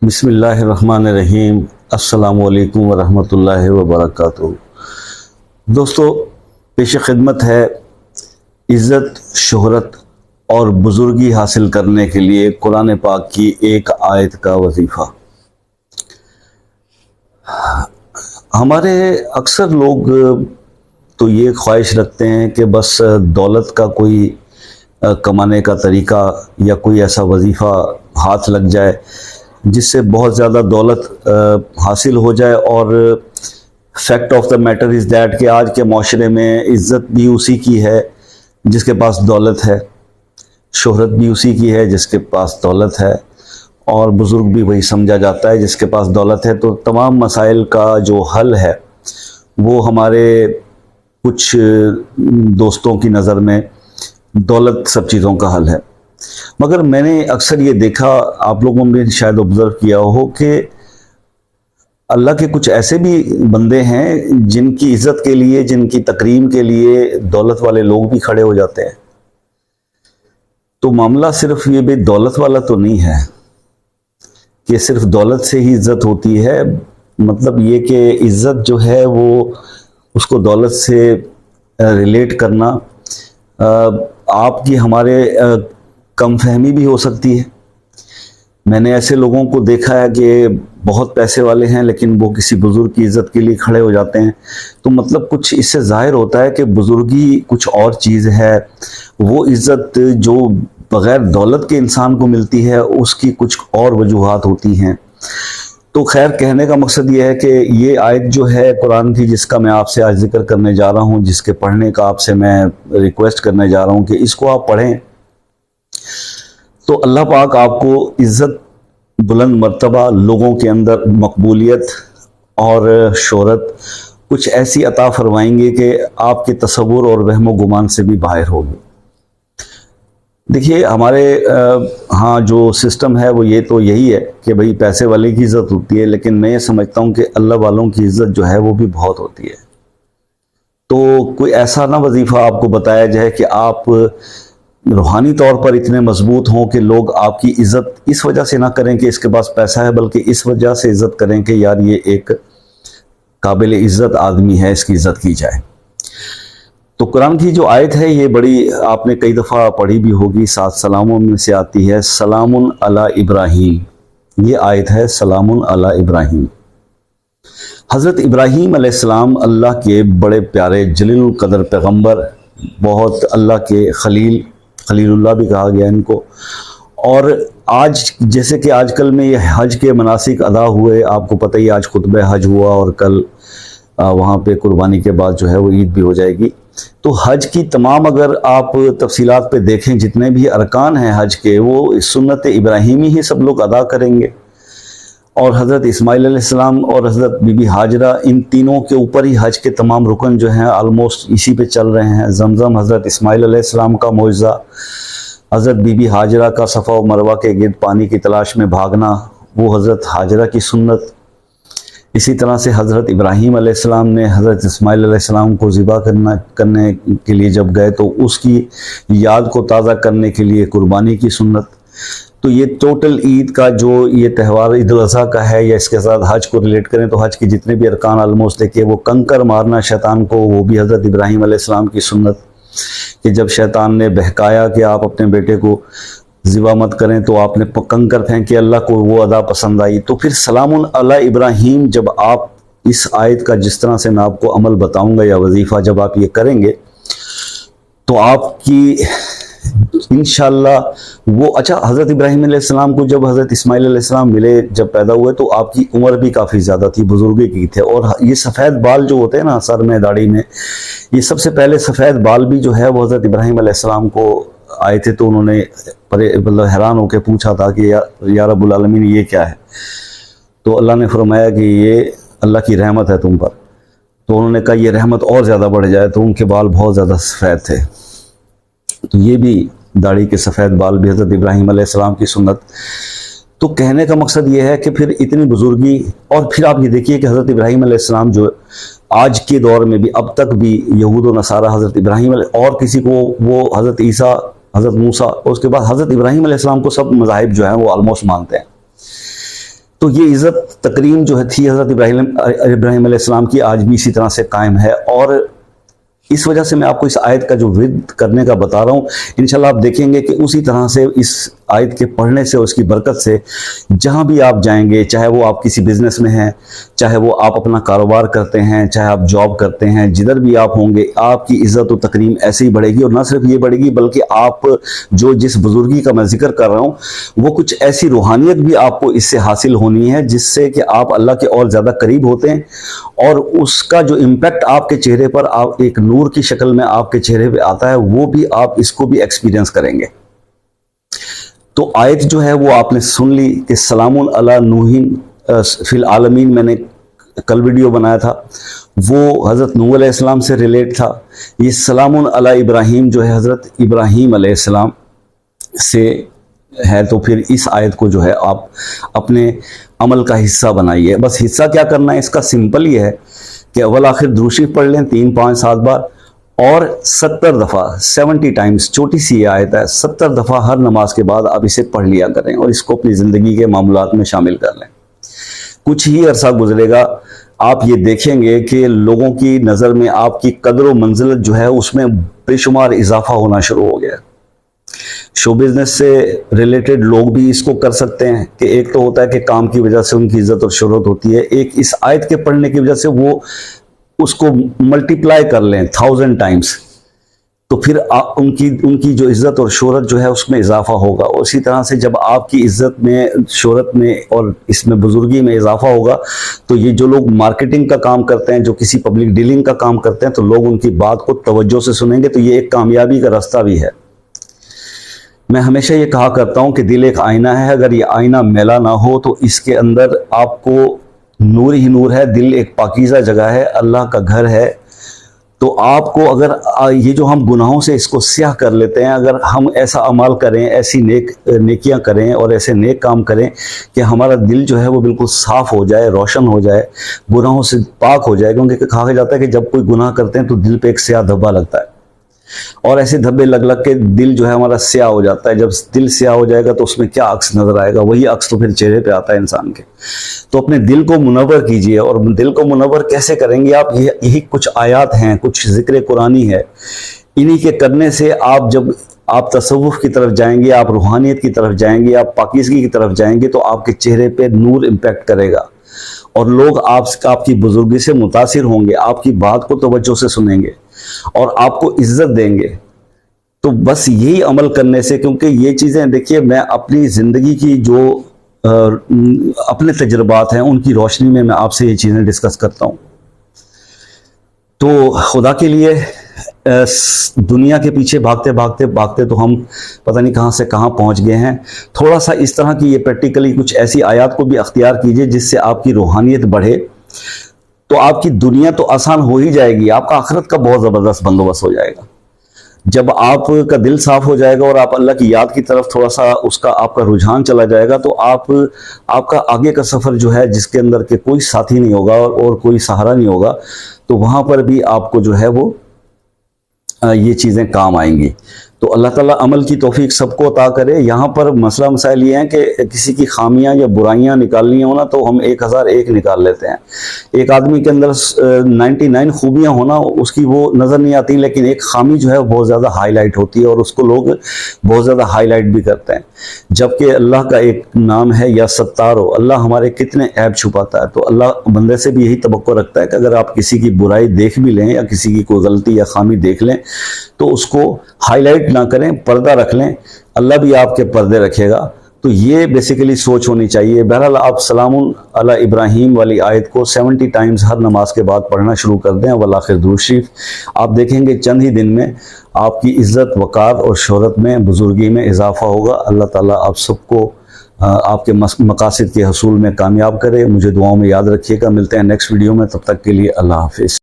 بسم اللہ الرحمن الرحیم۔ السلام علیکم ورحمۃ اللہ وبرکاتہ۔ دوستو، پیش خدمت ہے عزت، شہرت اور بزرگی حاصل کرنے کے لیے قرآن پاک کی ایک آیت کا وظیفہ۔ ہمارے اکثر لوگ تو یہ خواہش رکھتے ہیں کہ بس دولت کا کوئی کمانے کا طریقہ یا کوئی ایسا وظیفہ ہاتھ لگ جائے جس سے بہت زیادہ دولت حاصل ہو جائے، اور fact of the matter is that کہ آج کے معاشرے میں عزت بھی اسی کی ہے جس کے پاس دولت ہے، شہرت بھی اسی کی ہے جس کے پاس دولت ہے، اور بزرگ بھی وہی سمجھا جاتا ہے جس کے پاس دولت ہے۔ تو تمام مسائل کا جو حل ہے وہ ہمارے کچھ دوستوں کی نظر میں دولت سب چیزوں کا حل ہے، مگر میں نے اکثر یہ دیکھا، آپ لوگوں نے شاید آبزرو کیا ہو، کہ اللہ کے کچھ ایسے بھی بندے ہیں جن کی عزت کے لیے، جن کی تکریم کے لیے دولت والے لوگ بھی کھڑے ہو جاتے ہیں۔ تو معاملہ صرف یہ بھی دولت والا تو نہیں ہے کہ صرف دولت سے ہی عزت ہوتی ہے، مطلب یہ کہ عزت جو ہے وہ اس کو دولت سے ریلیٹ کرنا آپ کی ہمارے کم فہمی بھی ہو سکتی ہے۔ میں نے ایسے لوگوں کو دیکھا ہے کہ بہت پیسے والے ہیں لیکن وہ کسی بزرگ کی عزت کے لیے کھڑے ہو جاتے ہیں، تو مطلب کچھ اس سے ظاہر ہوتا ہے کہ بزرگی کچھ اور چیز ہے، وہ عزت جو بغیر دولت کے انسان کو ملتی ہے اس کی کچھ اور وجوہات ہوتی ہیں۔ تو خیر، کہنے کا مقصد یہ ہے کہ یہ آیت جو ہے قرآن کی، جس کا میں آپ سے آج ذکر کرنے جا رہا ہوں، جس کے پڑھنے کا آپ سے میں ریکویسٹ کرنے جا رہا ہوں کہ اس کو آپ پڑھیں، تو اللہ پاک آپ کو عزت، بلند مرتبہ، لوگوں کے اندر مقبولیت اور شہرت کچھ ایسی عطا فرمائیں گے کہ آپ کے تصور اور وہم و گمان سے بھی باہر ہوگی۔ دیکھیے، ہمارے ہاں جو سسٹم ہے وہ یہ تو یہی ہے کہ بھئی پیسے والے کی عزت ہوتی ہے، لیکن میں یہ سمجھتا ہوں کہ اللہ والوں کی عزت جو ہے وہ بھی بہت ہوتی ہے۔ تو کوئی ایسا نہ وظیفہ آپ کو بتایا جائے کہ آپ روحانی طور پر اتنے مضبوط ہوں کہ لوگ آپ کی عزت اس وجہ سے نہ کریں کہ اس کے پاس پیسہ ہے، بلکہ اس وجہ سے عزت کریں کہ یار یہ ایک قابل عزت آدمی ہے، اس کی عزت کی جائے۔ تو قرآن کی جو آیت ہے یہ بڑی، آپ نے کئی دفعہ پڑھی بھی ہوگی، 7 سلاموں میں سے آتی ہے، سلام علی ابراہیم۔ یہ آیت ہے سلام علی ابراہیم۔ حضرت ابراہیم علیہ السلام اللہ کے بڑے پیارے جلیل القدر پیغمبر، بہت اللہ کے خلیل اللہ بھی کہا گیا ان کو، اور آج جیسے کہ آج کل میں یہ حج کے مناسک ادا ہوئے، آپ کو پتہ ہی آج خطبہ حج ہوا، اور کل وہاں پہ قربانی کے بعد جو ہے وہ عید بھی ہو جائے گی۔ تو حج کی تمام اگر آپ تفصیلات پہ دیکھیں، جتنے بھی ارکان ہیں حج کے، وہ سنت ابراہیمی ہی سب لوگ ادا کریں گے، اور حضرت اسماعیل علیہ السلام اور حضرت بی بی ہاجرہ، ان تینوں کے اوپر ہی حج کے تمام رکن جو ہیں آلموسٹ اسی پہ چل رہے ہیں۔ زمزم حضرت اسماعیل علیہ السلام کا معجزہ، حضرت بی بی ہاجرہ کا صفا و مروہ کے گرد پانی کی تلاش میں بھاگنا، وہ حضرت ہاجرہ کی سنت۔ اسی طرح سے حضرت ابراہیم علیہ السلام نے حضرت اسماعیل علیہ السلام کو ذبح کرنے کے لیے جب گئے تو اس کی یاد کو تازہ کرنے کے لیے قربانی کی سنت۔ تو یہ ٹوٹل عید کا جو یہ تہوار عید الاضحیٰ کا ہے، یا اس کے ساتھ حج کو ریلیٹ کریں تو حج کے جتنے بھی ارکان آلموسٹ دیکھیے، وہ کنکر مارنا شیطان کو، وہ بھی حضرت ابراہیم علیہ السلام کی سنت، کہ جب شیطان نے بہکایا کہ آپ اپنے بیٹے کو ذبح مت کریں تو آپ نے کنکر پھینکے، اللہ کو وہ ادا پسند آئی۔ تو پھر سلام علی ابراہیم، جب آپ اس آیت کا جس طرح سے میں آپ کو عمل بتاؤں گا یا وظیفہ جب آپ یہ کریں گے تو آپ کی انشاءاللہ وہ، اچھا، حضرت ابراہیم علیہ السلام کو جب حضرت اسماعیل علیہ السلام ملے، جب پیدا ہوئے، تو آپ کی عمر بھی کافی زیادہ تھی، بزرگی کی تھے، اور یہ سفید بال جو ہوتے ہیں نا سر میں، داڑھی میں، یہ سب سے پہلے سفید بال بھی جو ہے وہ حضرت ابراہیم علیہ السلام کو آئے تھے، تو انہوں نے مطلب حیران ہو کے پوچھا تھا کہ یا رب العالمین یہ کیا ہے؟ تو اللہ نے فرمایا کہ یہ اللہ کی رحمت ہے تم پر۔ تو انہوں نے کہا یہ رحمت اور زیادہ بڑھ جائے، تو ان کے بال بہت زیادہ سفید تھے۔ تو یہ بھی داڑھی کے سفید بال بھی حضرت ابراہیم علیہ السلام کی سنت۔ تو کہنے کا مقصد یہ ہے کہ پھر اتنی بزرگی، اور پھر آپ یہ دیکھیے کہ حضرت ابراہیم علیہ السلام جو آج کے دور میں بھی، اب تک بھی یہود و نصارہ حضرت ابراہیم اور کسی کو وہ حضرت عیسیٰ، حضرت موسیٰ، اور اس کے بعد حضرت ابراہیم علیہ السلام کو سب مذاہب جو ہیں وہ آلموسٹ مانتے ہیں۔ تو یہ عزت تکریم جو ہے تھی حضرت ابراہیم علیہ السلام کی، آج بھی اسی طرح سے قائم ہے. اور اس وجہ سے میں آپ کو اس آیت کا جو ورد کرنے کا بتا رہا ہوں، انشاءاللہ آپ دیکھیں گے کہ اسی طرح سے اس آیت کے پڑھنے سے، اس کی برکت سے جہاں بھی آپ جائیں گے، چاہے وہ آپ کسی بزنس میں ہیں، چاہے وہ آپ اپنا کاروبار کرتے ہیں، چاہے آپ جاب کرتے ہیں، جدھر بھی آپ ہوں گے آپ کی عزت و تکریم ایسے ہی بڑھے گی. اور نہ صرف یہ بڑھے گی بلکہ آپ جس بزرگی کا میں ذکر کر رہا ہوں وہ کچھ ایسی روحانیت بھی آپ کو اس سے حاصل ہونی ہے جس سے کہ آپ اللہ کے اور زیادہ قریب ہوتے ہیں، اور اس کا جو امپیکٹ آپ کے چہرے پر آپ ایک نور کی شکل میں آپ کے چہرے پہ آتا ہے، وہ بھی آپ اس کو بھی ایکسپیرینس کریں گے. تو آیت جو ہے وہ آپ نے سن لی کہ سلام علی نوح فی العالمین، میں نے کل ویڈیو بنایا تھا، وہ حضرت نوح علیہ السلام سے ریلیٹ تھا. یہ سلام علی ابراہیم جو ہے حضرت ابراہیم علیہ السلام سے ہے. تو پھر اس آیت کو جو ہے آپ اپنے عمل کا حصہ بنائیے. بس حصہ کیا کرنا ہے اس کا سمپل یہ ہے کہ اول آخر درود شریف پڑھ لیں 3 5 7 بار، اور 70 دفعہ 70 ٹائمز، چھوٹی سی یہ آیت ہے، 70 دفعہ ہر نماز کے بعد آپ اسے پڑھ لیا کریں اور اس کو اپنی زندگی کے معاملات میں شامل کر لیں. کچھ ہی عرصہ گزرے گا، آپ یہ دیکھیں گے کہ لوگوں کی نظر میں آپ کی قدر و منزلت جو ہے اس میں بے شمار اضافہ ہونا شروع ہو گیا. شو بزنس سے ریلیٹڈ لوگ بھی اس کو کر سکتے ہیں کہ ایک تو ہوتا ہے کہ کام کی وجہ سے ان کی عزت اور شہرت ہوتی ہے، ایک اس آیت کے پڑھنے کی وجہ سے وہ اس کو ملٹیپلائی کر لیں 1000 ٹائمز، تو پھر ان کی جو عزت اور شہرت جو ہے اس میں اضافہ ہوگا. اسی طرح سے جب آپ کی عزت میں، شہرت میں اور اس میں بزرگی میں اضافہ ہوگا تو یہ جو لوگ مارکیٹنگ کا کام کرتے ہیں، جو کسی پبلک ڈیلنگ کا کام کرتے ہیں، تو لوگ ان کی بات کو توجہ سے سنیں گے. تو یہ ایک کامیابی کا راستہ بھی ہے. میں ہمیشہ یہ کہا کرتا ہوں کہ دل ایک آئینہ ہے، اگر یہ آئینہ میلا نہ ہو تو اس کے اندر آپ کو نور ہی نور ہے. دل ایک پاکیزہ جگہ ہے، اللہ کا گھر ہے. تو آپ کو اگر یہ جو ہم گناہوں سے اس کو سیاہ کر لیتے ہیں، اگر ہم ایسا عمل کریں، ایسی نیکیاں کریں اور ایسے نیک کام کریں کہ ہمارا دل جو ہے وہ بالکل صاف ہو جائے، روشن ہو جائے، گناہوں سے پاک ہو جائے. کیونکہ کہا جاتا ہے کہ جب کوئی گناہ کرتے ہیں تو دل پہ ایک سیاہ دھبا لگتا ہے، اور ایسے دھبے لگ لگ کے دل جو ہے ہمارا سیاہ ہو جاتا ہے. جب دل سیاہ ہو جائے گا تو اس میں کیا عکس نظر آئے گا؟ وہی عکس تو پھر چہرے پہ آتا ہے انسان کے. تو اپنے دل کو منور کیجئے. اور دل کو منور کیسے کریں گے آپ؟ یہی کچھ آیات ہیں، کچھ ذکر قرآنی ہے، انہی کے کرنے سے جب آپ تصوف کی طرف جائیں گے، آپ روحانیت کی طرف جائیں گے، آپ پاکیزگی کی طرف جائیں گے، تو آپ کے چہرے پہ نور امپیکٹ کرے گا اور لوگ آپ کی بزرگی سے متاثر ہوں گے، آپ کی بات کو توجہ سے سنیں گے اور آپ کو عزت دیں گے. تو بس یہی عمل کرنے سے، کیونکہ یہ چیزیں دیکھیے میں اپنی زندگی کی جو اپنے تجربات ہیں ان کی روشنی میں آپ سے یہ چیزیں ڈسکس کرتا ہوں. تو خدا کے لیے دنیا کے پیچھے بھاگتے تو ہم پتہ نہیں کہاں سے کہاں پہنچ گئے ہیں. تھوڑا سا اس طرح کی یہ پریکٹیکلی کچھ ایسی آیات کو بھی اختیار کیجئے جس سے آپ کی روحانیت بڑھے، تو آپ کی دنیا تو آسان ہو ہی جائے گی، آپ کا آخرت کا بہت زبردست بندوبست ہو جائے گا. جب آپ کا دل صاف ہو جائے گا اور آپ اللہ کی یاد کی طرف تھوڑا سا آپ کا رجحان چلا جائے گا، تو آپ کا آگے کا سفر جو ہے جس کے اندر کہ کوئی ساتھی نہیں ہوگا اور کوئی سہارا نہیں ہوگا، تو وہاں پر بھی آپ کو جو ہے وہ یہ چیزیں کام آئیں گی. تو اللہ تعالیٰ عمل کی توفیق سب کو عطا کرے. یہاں پر مسئلہ مسائل یہ ہیں کہ کسی کی خامیاں یا برائیاں نکالنی ہونا تو ہم 1001 نکال لیتے ہیں. ایک آدمی کے اندر 99 خوبیاں ہونا اس کی وہ نظر نہیں آتی، لیکن ایک خامی جو ہے بہت زیادہ ہائی لائٹ ہوتی ہے اور اس کو لوگ بہت زیادہ ہائی لائٹ بھی کرتے ہیں. جبکہ اللہ کا ایک نام ہے یا ستار ہو، اللہ ہمارے کتنے عیب چھپاتا ہے. تو اللہ بندے سے بھی یہی توقع رکھتا ہے کہ اگر آپ کسی کی برائی دیکھ بھی لیں یا کسی کی کوئی غلطی یا خامی دیکھ لیں تو اس کو ہائی لائٹ نہ کریں، پردہ رکھ لیں، اللہ بھی آپ کے پردے رکھے گا. تو یہ بیسیکلی سوچ ہونی چاہیے. بہرحال آپ سلام علی ابراہیم والی آیت کو 70 ٹائمز ہر نماز کے بعد پڑھنا شروع کر دیں، والآخر درود شریف. آپ دیکھیں گے چند ہی دن میں آپ کی عزت، وقار اور شہرت میں، بزرگی میں اضافہ ہوگا. اللہ تعالیٰ آپ سب کو آپ کے مقاصد کے حصول میں کامیاب کرے. مجھے دعاؤں میں یاد رکھیے گا. ملتے ہیں نیکسٹ ویڈیو میں، تب تک کے لیے اللہ حافظ.